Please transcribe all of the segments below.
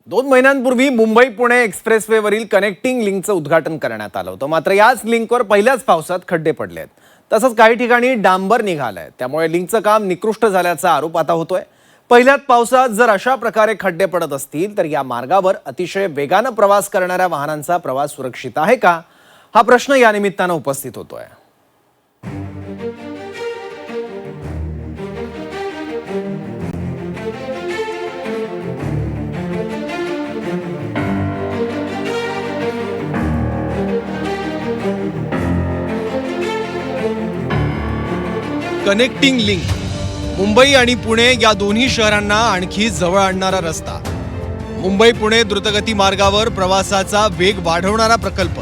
2 महिन्यांपूर्वी मुंबई पुणे एक्सप्रेसवेवरील कनेक्टिंग लिंकचं उद्घाटन करण्यात आलं होतं. मात्र याच लिंकवर पहिल्याच पावसात खड्डे पडले आहेत. तसंच काही ठिकाणी डांबर निघालंय. त्यामुळे लिंकचं काम निकृष्ट झाल्याचा आरोप आता होतोय. पहिल्याच पावसात जर अशा प्रकारे खड्डे पडत असतील तर या मार्गावर अतिशय वेगानं प्रवास करणाऱ्या वाहनांचा प्रवास सुरक्षित आहे का, हा प्रश्न या निमित्तानं उपस्थित होतोय. कनेक्टिंग लिंक मुंबई आणि पुणे या दोन्ही शहरांना आणखी जवळ आणणारा रस्ता. मुंबई पुणे द्रुतगती मार्गावर प्रवासाचा वेग वाढवणारा प्रकल्प.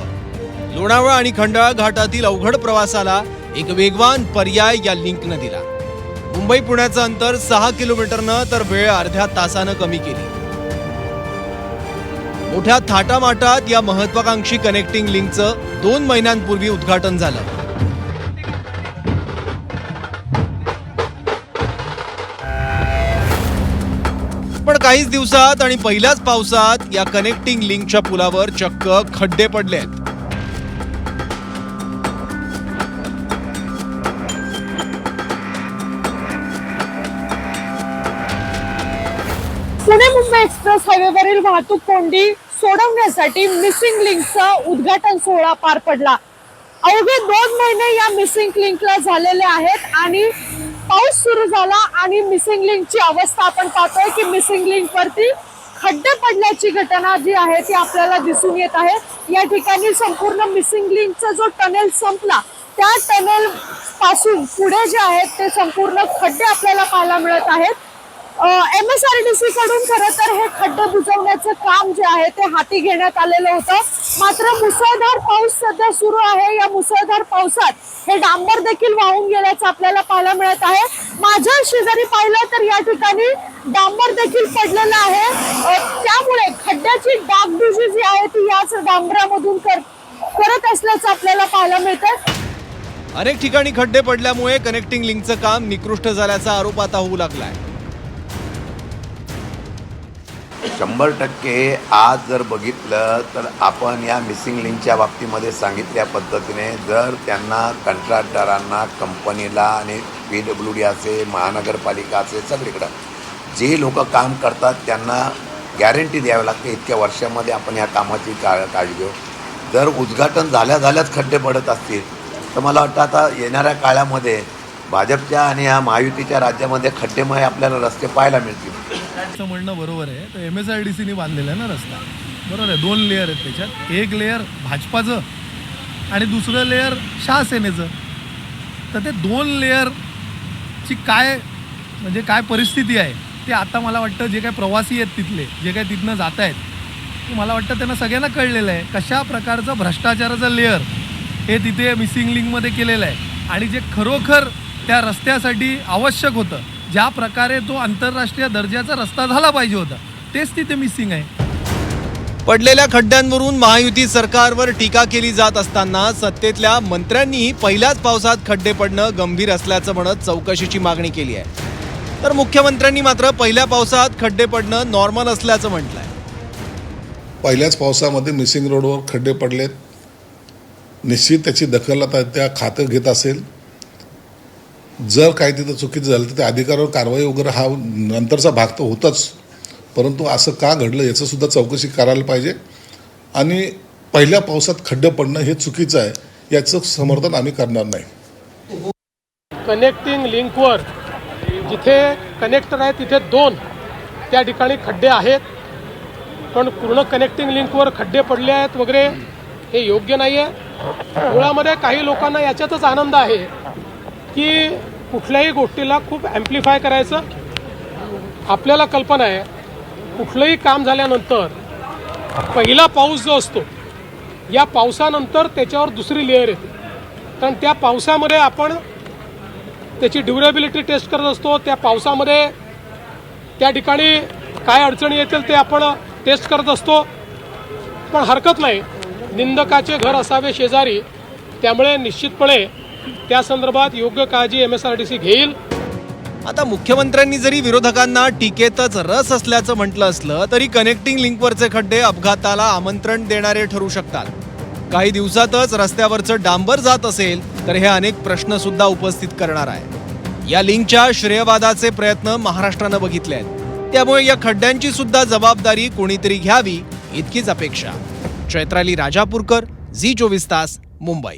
लोणावळा आणि खंडाळा घाटातील अवघड प्रवासाला एक वेगवान पर्याय या लिंकनं दिला. मुंबई पुण्याचं अंतर 6 किलोमीटरनं तर वेळ अर्ध्या तासानं कमी केली. मोठ्या थाटामाटात या महत्वाकांक्षी कनेक्टिंग लिंकचं 2 महिन्यांपूर्वी उद्घाटन झालं. पण काहीच दिवसात आणि पहिल्याच पावसात या कनेक्टिंग लिंकच्या पुलावर चक्क खड्डे पडलेत. पुणे मुंबई एक्सप्रेस हायवेवरील वाहतूक कोंडी सोडवण्यासाठी मिसिंग लिंकचा उद्घाटन सोहळा पार पडला. अवघे 2 महिने या मिसिंग लिंकला झालेले आहेत आणि पाऊस सुरू झाला आणि मिसिंग लिंकची अवस्था आपण पाहतोय की मिसिंग लिंक वरती खड्डे पडल्याची घटना जी आहे ती आपल्याला दिसून येत आहे. या ठिकाणी संपूर्ण मिसिंग लिंकचा जो टनेल संपला त्या टनेल पासून पुढे जे आहेत ते संपूर्ण खड्डे आपल्याला पाहायला मिळत आहेत. MSRDC कडून खरं तर हे खड्डे बुजवण्याचं काम जे आहे ते हाती घेण्यात आलेलं होतं. मात्र मुसळधार पाऊस सध्या सुरू आहे. या मुसळधार पावसात हे डांबर देखील वाहून गेल्याचं आपल्याला पाहायला मिळत आहे. माझ्या शेजारी पाहिलं तर या ठिकाणी डांबर देखील पडलेलं आहे. त्यामुळे खड्ड्याची डागडुजी जी आहे ती याच डांबरामधून करत असल्याचं आपल्याला पाहायला मिळतंय. अनेक ठिकाणी खड्डे पडल्यामुळे कनेक्टिंग लिंकचं काम निकृष्ट झाल्याचा आरोप आता होऊ लागलाय. 100% आज जर बघितलं तर आपण या मिसिंग लिंकच्या बाबतीमध्ये सांगितल्या पद्धतीने जर त्यांना कंत्राटदारांना, कंपनीला आणि PWD असे, महानगरपालिका असे सगळीकडं जे लोक काम करतात त्यांना गॅरंटी द्यावी लागते इतक्या वर्षामध्ये आपण या कामाची काळजी घेऊ. जर उद्घाटन झाल्याच खड्डे पडत असतील तर मला वाटतं आता येणाऱ्या काळामध्ये भाजपच्या आणि या महायुतीच्या राज्यामध्ये खड्डेमय आपल्याला रस्ते पाहायला मिळतील. म्हणणं बरोबर आहे. तर MSRDCने बांधलेला आहे ना रस्ता, बरोबर आहे. 2 लेअर आहेत त्याच्यात. एक लेअर भाजपाचं आणि दुसरं लेअर शिवसेनेचं. तर ते 2 लेअरची काय परिस्थिती आहे ते आता मला वाटतं जे काही प्रवासी आहेत तिथले, जे काही तिथनं जात आहेत ते मला वाटतं त्यांना सगळ्यांना कळलेलं आहे कशा प्रकारचं भ्रष्टाचाराचं लेअर हे तिथे मिसिंग लिंकमध्ये केलेलं आहे. आणि जे खरोखर त्या रस्त्यासाठी आवश्यक होतं, ज्या प्रकारे तो आंतरराष्ट्रीय दर्जाचा रस्ता झाला पाहिजे होता, तेच तिथे मिसिंग आहे. पडलेल्या खड्ड्यांवरून महायुती सरकारवर टीका केली जात असताना सत्तेतल्या मंत्र्यांनीही पहिल्याच पावसात खड्डे पडणं गंभीर असल्याचं म्हणत चौकशीची मागणी केली आहे. तर मुख्यमंत्र्यांनी मात्र पहिल्या पावसात खड्डे पडणं नॉर्मल असल्याचं म्हटलंय. पहिल्याच पावसामध्ये मिसिंग रोडवर खड्डे पडलेत. निश्चित त्याची दखल आता त्या खातं घेत असेल. जर काही तिथं चुकीचं झालं तर त्या अधिकाऱ्यावर कारवाई वगैरे हा नंतरचा भाग तर होताच, परंतु असं का घडलं याचं सुद्धा चौकशी करायला पाहिजे. आणि पहिल्या पावसात खड्डे पडणं हे चुकीचं आहे, याचं समर्थन आम्ही करणार नाही. कनेक्टिंग लिंकवर जिथे कनेक्टर आहे तिथे 2 त्या ठिकाणी खड्डे आहेत. पण पूर्ण कनेक्टिंग लिंकवर खड्डे पडले आहेत वगैरे हे योग्य नाही आहे. मुळामध्ये काही लोकांना याच्यातच आनंद आहे की कुठल्याही गोष्टीला खूप ॲम्प्लिफाय करायचं. आपल्याला कल्पना आहे कुठलंही काम झाल्यानंतर पहिला पाऊस जो असतो या पावसानंतर त्याच्यावर दुसरी लेअर येते. कारण त्या पावसामध्ये आपण त्याची ड्युरेबिलिटी टेस्ट करत असतो. त्या पावसामध्ये त्या ठिकाणी काय अडचणी येतील ते आपण टेस्ट करत असतो. पण हरकत नाही, निंदकाचे घर असावे शेजारी. त्यामुळे निश्चितपणे त्या संदर्भात योग्य काळजी MSRDC घेईल. आता मुख्यमंत्र्यांनी जरी विरोधकांना टीकेतच रस असल्याचं म्हटलं असलं तरी कनेक्टिंग लिंकवरचे खड्डे अपघाताला आमंत्रण देणारे ठरू शकतात. काही दिवसातच रस्त्यावरचं डांबर जात असेल तर हे अनेक प्रश्न सुद्धा उपस्थित करणार आहे. या लिंकच्या श्रेयवादाचे प्रयत्न महाराष्ट्रानं बघितले आहेत. त्यामुळे या खड्ड्यांची सुद्धा जबाबदारी कोणीतरी घ्यावी इतकीच अपेक्षा. चैत्राली राजापूरकर, झी 24 तास, मुंबई.